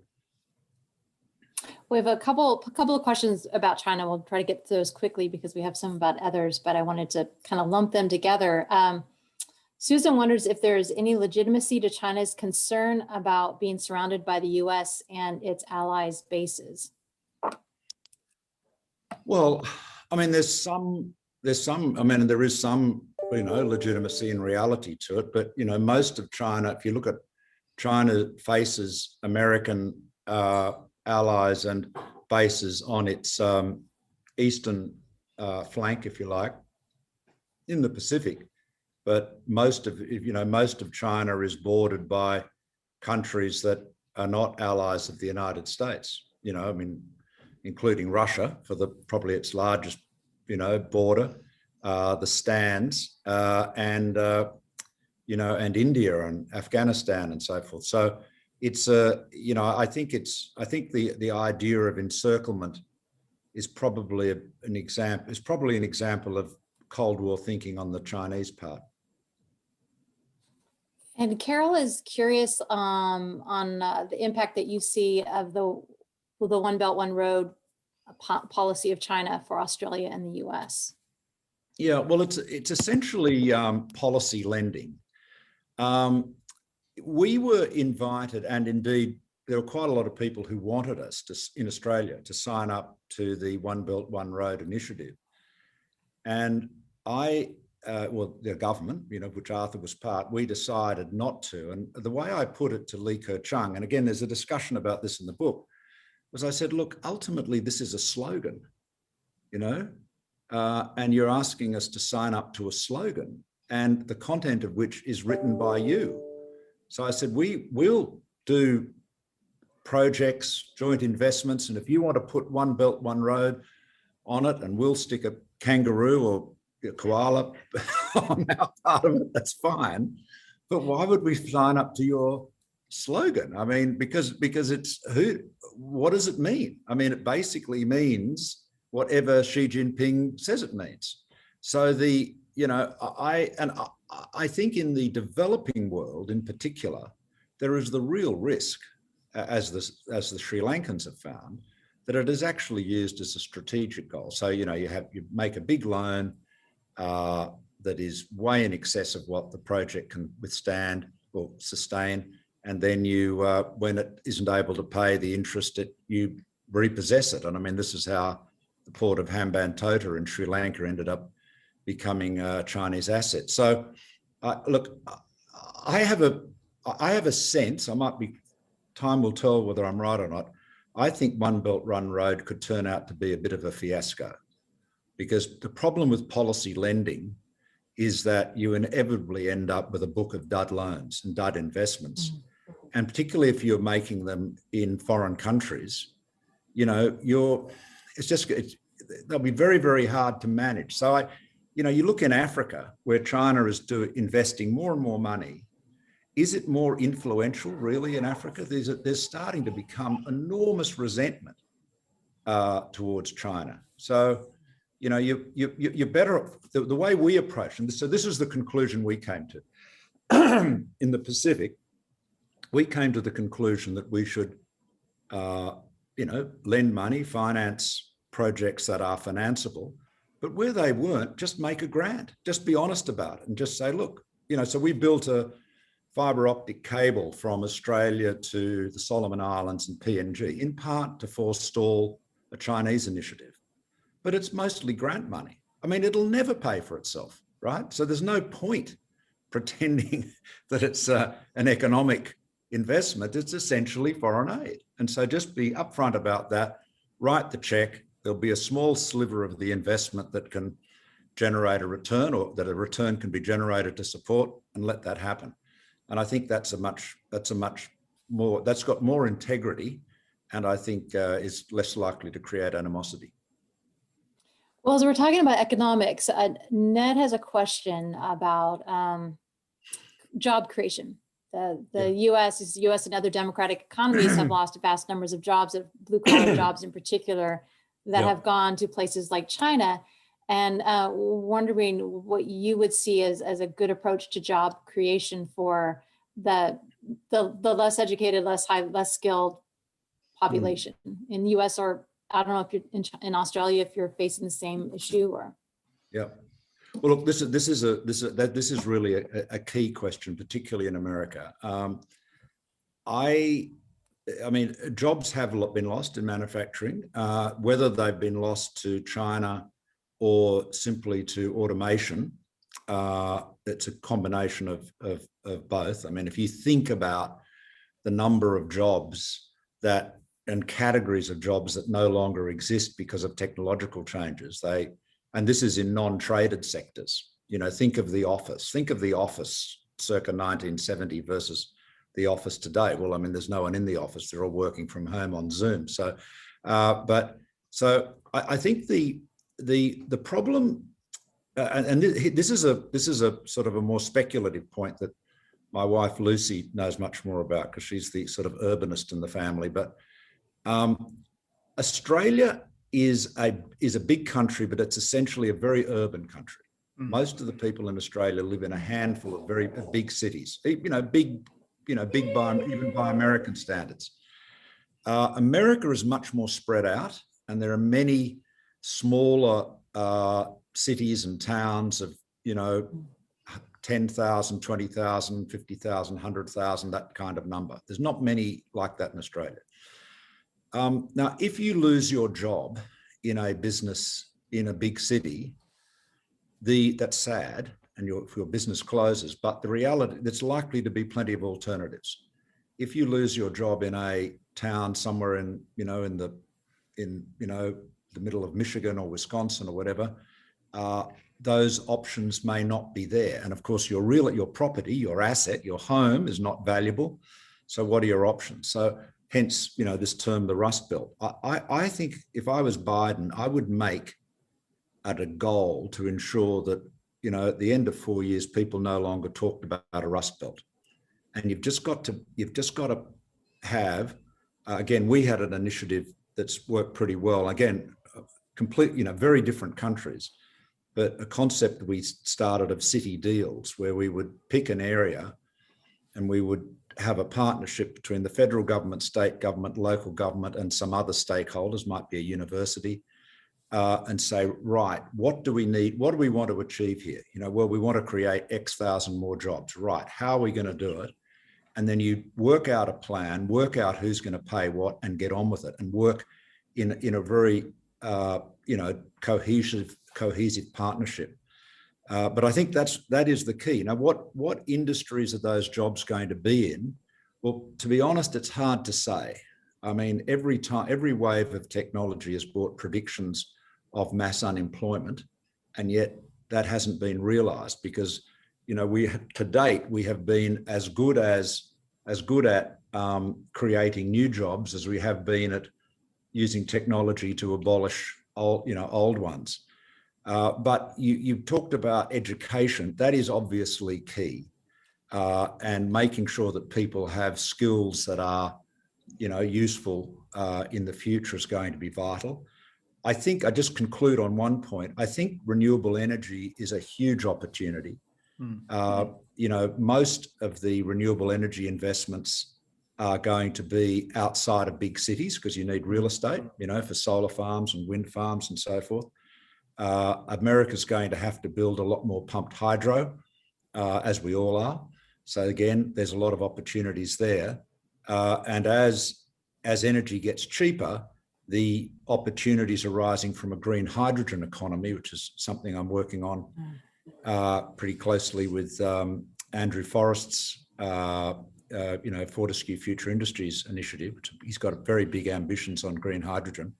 We have a couple of questions about China. We'll try to get to those quickly because we have some about others, but I wanted to kind of lump them together. Susan wonders if there's any legitimacy to China's concern about being surrounded by the US and its allies' bases. Well, I mean, there is some, you know, legitimacy and reality to it, but, you know, most of China, if you look at China faces American allies and bases on its eastern flank, if you like, in the Pacific. But most of China is bordered by countries that are not allies of the United States. You know, I mean, including Russia for probably its largest, you know, border, the stands, and you know, and India and Afghanistan and so forth. So it's you know, I think the idea of encirclement is probably an example of Cold War thinking on the Chinese part. And Carol is curious on the impact that you see of the One Belt, One Road policy of China for Australia and the US. Yeah, well, it's essentially policy lending. We were invited, and indeed there were quite a lot of people who wanted us in Australia to sign up to the One Belt, One Road initiative. And the government, you know, which Arthur was part, we decided not to. And the way I put it to Li Keqiang, and again, there's a discussion about this in the book, was I said, look, ultimately this is a slogan, you know, and you're asking us to sign up to a slogan, and the content of which is written by you. So I said, we'll do projects, joint investments, and if you want to put One Belt, One Road on it, and we'll stick a kangaroo or a koala on our part of it, that's fine. But why would we sign up to your slogan? I mean, because what does it mean? I mean, it basically means whatever Xi Jinping says it means. So I think in the developing world in particular, there is the real risk, as the Sri Lankans have found, that it is actually used as a strategic goal. So, you know, you make a big loan that is way in excess of what the project can withstand or sustain. And then you, when it isn't able to pay the interest, you repossess it. And I mean, this is how the port of Hambantota in Sri Lanka ended up becoming a Chinese asset. So, look, I have a sense, time will tell whether I'm right or not. I think One Belt, One Road could turn out to be a bit of a fiasco, because the problem with policy lending is that you inevitably end up with a book of dud loans and dud investments. And particularly if you're making them in foreign countries, they'll be very, very hard to manage. So you look in Africa, where China is investing more and more money. Is it more influential really in Africa? There's starting to become enormous resentment towards China. So, you're better, the way we approach, and so this is the conclusion we came to. In the Pacific, we came to the conclusion that we should, lend money, finance projects that are financeable, but where they weren't, just make a grant, just be honest about it and just say, look, so we built a fibre optic cable from Australia to the Solomon Islands and PNG, in part to forestall a Chinese initiative. But it's mostly grant money. I mean, it'll never pay for itself, right? So there's no point pretending that it's an economic investment. It's essentially foreign aid. And so just be upfront about that, write the check. There'll be a small sliver of the investment that can generate a return, or that a return can be generated to support, and let that happen. And I think that's got more integrity, and I think is less likely to create animosity. Well, as we're talking about economics, Ned has a question about job creation. The U.S. and other democratic economies have lost vast numbers of jobs, of blue-collar jobs in particular, that have gone to places like China. And wondering what you would see as a good approach to job creation for the less educated, less skilled population in the U.S., or I don't know if you're in Australia, if you're facing the same issue, or. Yeah. Well, look, this is really a key question, particularly in America. I mean, jobs have been lost in manufacturing, whether they've been lost to China or simply to automation. It's a combination of both. I mean, if you think about the number of jobs and categories of jobs that no longer exist because of technological changes, and this is in non-traded sectors. Think of the office. Think of the office circa 1970 versus the office today. Well, I mean, there's no one in the office. They're all working from home on Zoom. So, I think the problem, and this is a sort of a more speculative point that my wife Lucy knows much more about, because she's the sort of urbanist in the family. But Australia is a big country, but it's essentially a very urban country. Most of the people in Australia live in a handful of very big cities, big by even by American standards. America is much more spread out, and there are many smaller cities and towns of 10,000, 20,000, 50,000, 100,000, that kind of number. There's not many like that in Australia. Now, if you lose your job in a business in a big city, that's sad, and if your business closes. But the reality, there's likely to be plenty of alternatives. If you lose your job in a town somewhere in the middle of Michigan or Wisconsin or whatever, those options may not be there. And of course, your property, your asset, your home is not valuable. So what are your options? So hence, this term, the Rust Belt. I think if I was Biden, I would make it a goal to ensure that, at the end of 4 years, people no longer talked about a Rust Belt. And you've just got to have, again, we had an initiative that's worked pretty well. Again, very different countries, but a concept we started of city deals, where we would pick an area and we would have a partnership between the federal government, state government, local government, and some other stakeholders, might be a university, and say, right, what do we need? What do we want to achieve here? Well, we want to create X thousand more jobs. Right, how are we going to do it? And then you work out a plan, work out who's going to pay what, and get on with it, and work in a very cohesive partnership. But I think that is the key. Now, what industries are those jobs going to be in? Well, to be honest, it's hard to say. I mean, every wave of technology has brought predictions of mass unemployment, and yet that hasn't been realised because, to date we have been as good at creating new jobs as we have been at using technology to abolish old ones. But you talked about education. That is obviously key, and making sure that people have skills that are, useful in the future is going to be vital. I think I just conclude on one point. I think renewable energy is a huge opportunity. Most of the renewable energy investments are going to be outside of big cities because you need real estate, for solar farms and wind farms and so forth. America's going to have to build a lot more pumped hydro, as we all are. So again, there's a lot of opportunities there. And as energy gets cheaper, the opportunities arising from a green hydrogen economy, which is something I'm working on pretty closely with Andrew Forrest's, Fortescue Future Industries initiative. He's got very big ambitions on green hydrogen.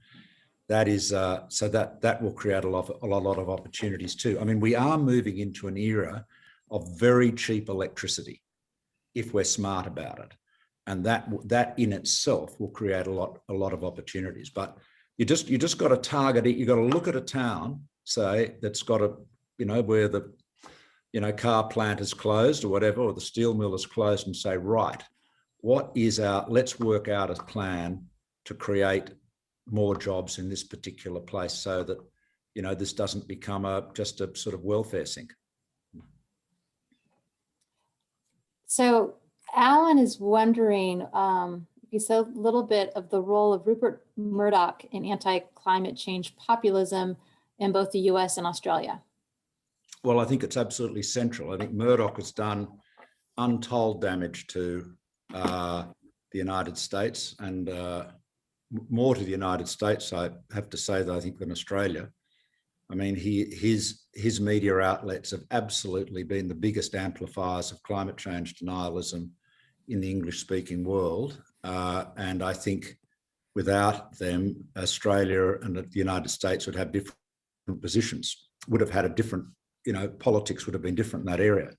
That is so that will create a lot of opportunities too. I mean, we are moving into an era of very cheap electricity if we're smart about it, and that in itself will create a lot of opportunities. But you just got to target it. You got to look at a town, say, that's got a where the car plant is closed or whatever, or the steel mill is closed, and say, right, let's work out a plan to create more jobs in this particular place so that, this doesn't become just a sort of welfare sink. So Alan is wondering if you said a little bit of the role of Rupert Murdoch in anti-climate change populism in both the US and Australia. Well, I think it's absolutely central. I think Murdoch has done untold damage to the United States, and more to the United States, I have to say, I think, than Australia. I mean, his media outlets have absolutely been the biggest amplifiers of climate change denialism in the English-speaking world. And I think without them, Australia and the United States would have different positions, would have had a different, politics would have been different in that area.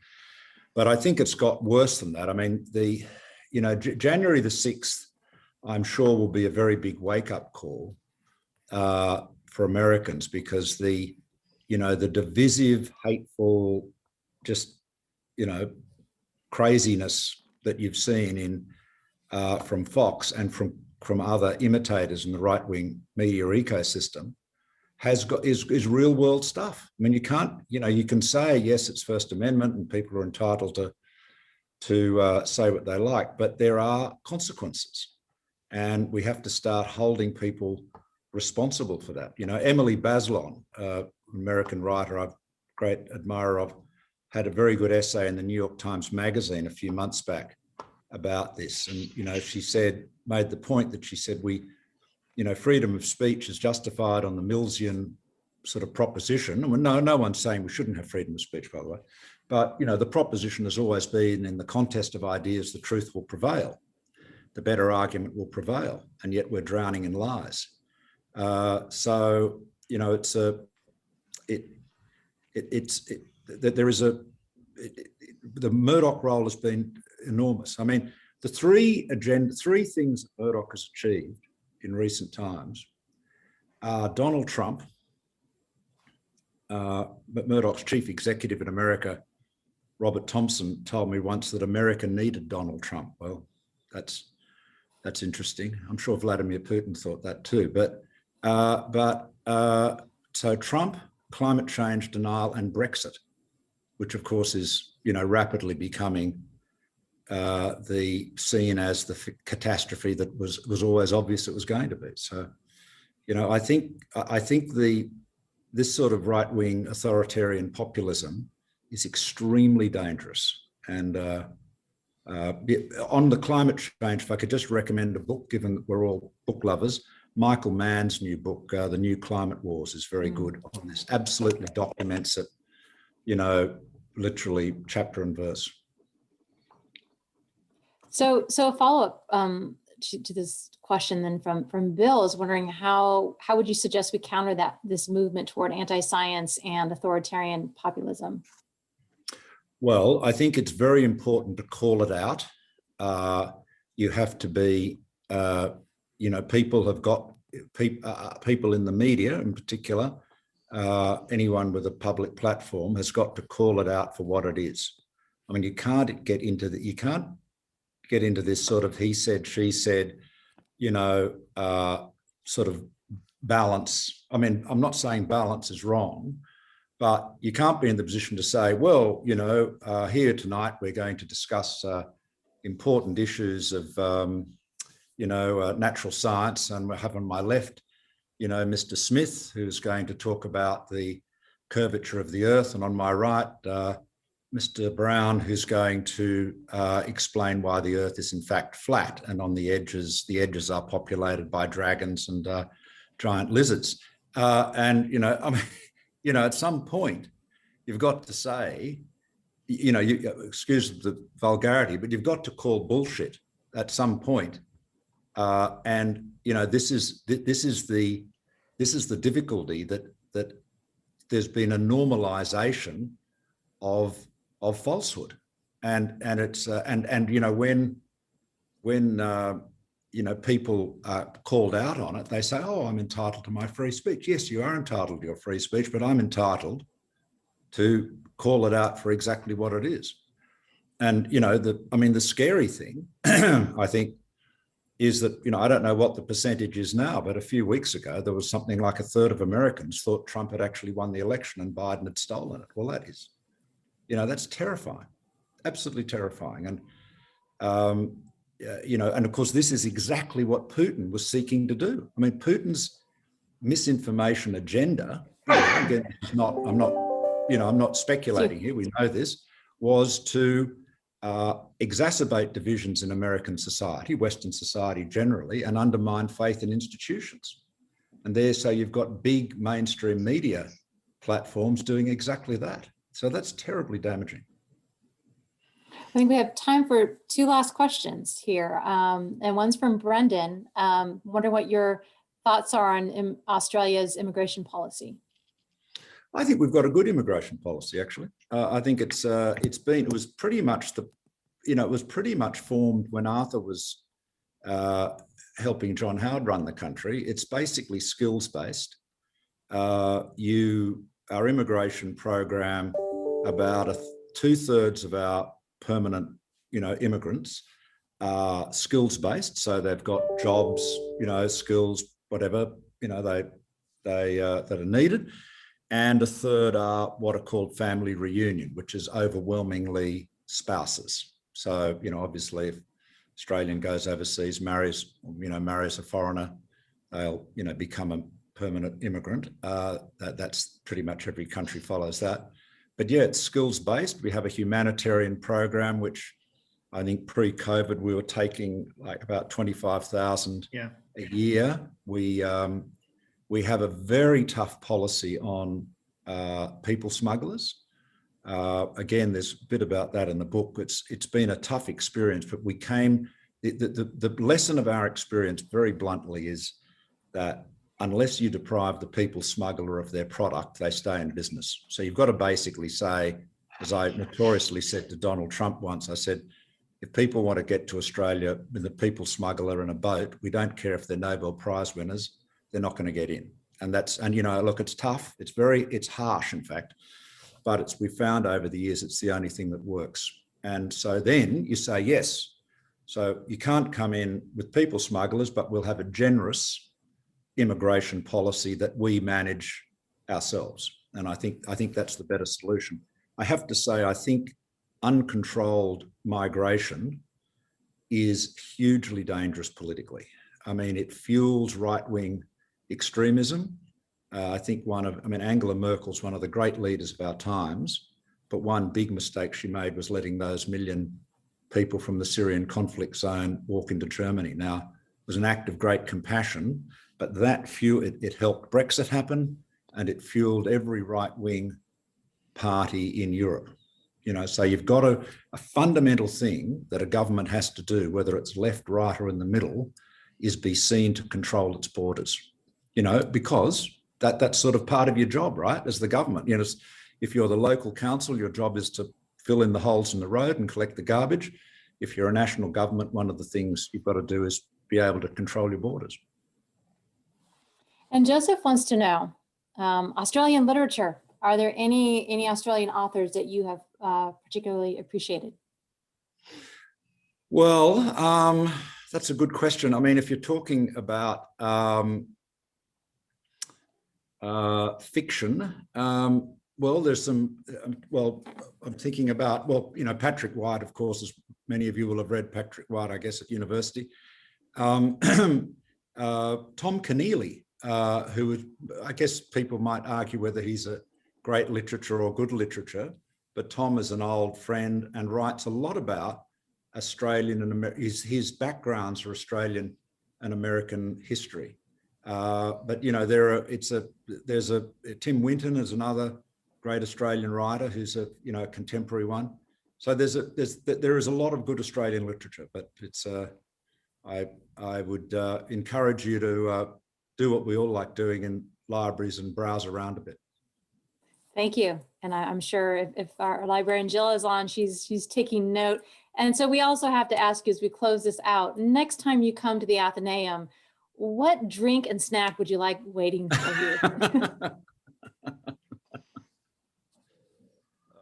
But I think it's got worse than that. I mean, January the 6th, I'm sure, will be a very big wake-up call for Americans, because the divisive, hateful, just, craziness that you've seen from Fox and from other imitators in the right-wing media ecosystem is real world stuff. I mean, you can't, you can say, yes, it's First Amendment and people are entitled to say what they like, but there are consequences. And we have to start holding people responsible for that. Emily Bazelon, American writer I'm a great admirer of, had a very good essay in the New York Times Magazine a few months back about this. And, she made the point that she said, freedom of speech is justified on the Millsian sort of proposition. I mean, no one's saying we shouldn't have freedom of speech, by the way. But, the proposition has always been, in the contest of ideas, the truth will prevail. The better argument will prevail, and yet we're drowning in lies. So the Murdoch role has been enormous. I mean, the three things that Murdoch has achieved in recent times are Donald Trump, but Murdoch's chief executive in America, Robert Thompson, told me once that America needed Donald Trump. Well, that's interesting. I'm sure Vladimir Putin thought that too. So Trump, climate change denial, and Brexit, which of course is rapidly becoming seen as the catastrophe that was always obvious it was going to be. So, I think this sort of right-wing authoritarian populism is extremely dangerous. And on the climate change, if I could just recommend a book, given that we're all book lovers, Michael Mann's new book, The New Climate Wars, is very good on this. Absolutely documents it, literally chapter and verse. So a follow-up, to this question then from Bill is wondering how would you suggest we counter this movement toward anti-science and authoritarian populism? Well, I think it's very important to call it out. You have to be, people have got people in the media in particular, anyone with a public platform has got to call it out for what it is. I mean, you can't get into this sort of he said, she said, sort of balance. I mean, I'm not saying balance is wrong, but you can't be in the position to say, well, here tonight we're going to discuss important issues of, natural science, and we have on my left, Mr. Smith, who's going to talk about the curvature of the Earth, and on my right, Mr. Brown, who's going to explain why the Earth is in fact flat, and on the edges are populated by dragons and giant lizards. At some point, you've got to say, excuse the vulgarity, but you've got to call bullshit at some point. This is the difficulty that there's been a normalization of falsehood, and it's when people are called out on it, they say, oh, I'm entitled to my free speech. Yes, you are entitled to your free speech, but I'm entitled to call it out for exactly what it is. And, the scary thing, I think, is that, I don't know what the percentage is now, but a few weeks ago, there was something like a third of Americans thought Trump had actually won the election and Biden had stolen it. Well, that is, that's terrifying, absolutely terrifying. And, and of course, this is exactly what Putin was seeking to do. I mean, Putin's misinformation agenda, again, I'm not speculating here, we know this, was to exacerbate divisions in American society, Western society generally, and undermine faith in institutions. And so you've got big mainstream media platforms doing exactly that. So that's terribly damaging. I think we have time for two last questions here. And one's from Brendan. Wondering what your thoughts are on Australia's immigration policy. I think we've got a good immigration policy, actually. I think it was pretty much formed when Arthur was helping John Howard run the country. It's basically skills-based. Our immigration program, about 2/3 of our permanent, immigrants are skills-based. So they've got jobs, skills, whatever, that are needed. And 1/3 are what are called family reunion, which is overwhelmingly spouses. So, obviously, if Australian goes overseas, marries a foreigner, they'll, become a permanent immigrant. That's pretty much every country follows that. But yeah, it's skills-based. We have a humanitarian program, which I think pre-COVID, we were taking like about 25,000 a year. We have a very tough policy on people smugglers. Again, there's a bit about that in the book. It's been a tough experience, but the lesson of our experience very bluntly is that unless you deprive the people smuggler of their product, they stay in business. So you've got to basically say, as I notoriously said to Donald Trump once, I said, if people want to get to Australia with a people smuggler in a boat, we don't care if they're Nobel Prize winners, they're not going to get in. And look, it's tough. It's harsh, in fact, but we found over the years, it's the only thing that works. And so then you say, yes, so you can't come in with people smugglers, but we'll have a generous immigration policy that we manage ourselves. And I think that's the better solution. I have to say, I think uncontrolled migration is hugely dangerous politically. I mean, it fuels right-wing extremism. I think Angela Merkel's one of the great leaders of our times, but one big mistake she made was letting those 1 million people from the Syrian conflict zone walk into Germany. Now, it was an act of great compassion, but it helped Brexit happen, and it fueled every right-wing party in Europe. So you've got a fundamental thing that a government has to do, whether it's left, right, or in the middle, is be seen to control its borders, because that's sort of part of your job, right? As the government, if you're the local council, your job is to fill in the holes in the road and collect the garbage. If you're a national government, one of the things you've got to do is be able to control your borders. And Joseph wants to know, Australian literature. Are there any Australian authors that you have particularly appreciated? Well, that's a good question. I mean, if you're talking about fiction, well, there's some, I'm thinking about, Patrick White, of course, as many of you will have read Patrick White, I guess, at university. Tom Keneally, who I guess people might argue whether he's a great literature or good literature, but Tom is an old friend and writes a lot about Australian and his backgrounds are Australian and American history. But there's Tim Winton is another great Australian writer who's a contemporary one. So there is a lot of good Australian literature, but it's I would encourage you to do what we all like doing in libraries and browse around a bit. Thank you. And I'm sure if our librarian Jill is on, she's taking note. And so we also have to ask you as we close this out, next time you come to the Athenaeum, what drink and snack would you like waiting for you?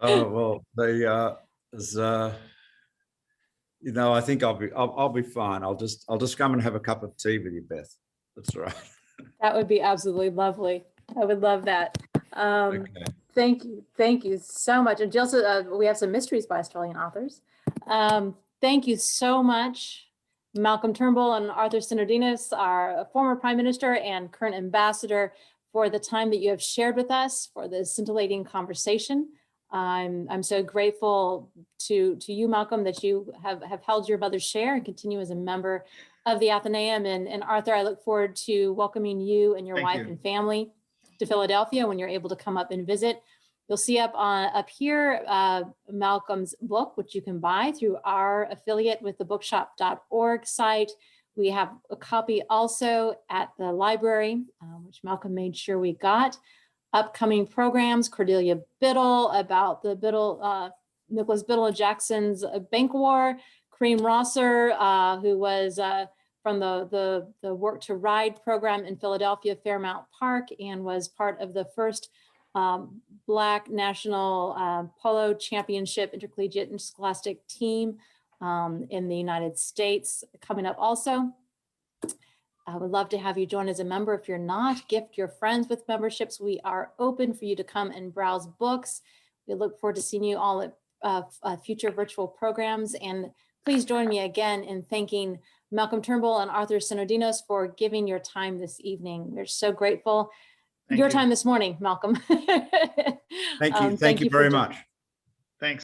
Oh, well, I think I'll be fine. I'll just come and have a cup of tea with you, Beth. That's all right. That would be absolutely lovely. I would love that. Okay. Thank you so much. And Jill, we have some mysteries by Australian authors. Thank you so much, Malcolm Turnbull and Arthur Sinodinos, our former Prime Minister and current ambassador, for the time that you have shared with us, for this scintillating conversation. I'm so grateful to you, Malcolm, that you have held your mother's share and continue as a member of the Athenaeum. And Arthur, I look forward to welcoming you and your wife and family to Philadelphia when you're able to come up and visit. You'll see up here Malcolm's book, which you can buy through our affiliate with the bookshop.org site. We have a copy also at the library, which Malcolm made sure we got. Upcoming programs, Cordelia Biddle about the Nicholas Biddle and Jackson's bank war, Kareem Rosser, who was from the Work to Ride program in Philadelphia, Fairmount Park, and was part of the first Black National Polo Championship Intercollegiate and Scholastic team in the United States. Coming up also, I would love to have you join as a member. If you're not, gift your friends with memberships. We are open for you to come and browse books. We look forward to seeing you all at future virtual programs. And please join me again in thanking Malcolm Turnbull and Arthur Sinodinos for giving your time this evening. We're so grateful. Your time this morning, Malcolm. Thank you. Thank you very much. Thanks.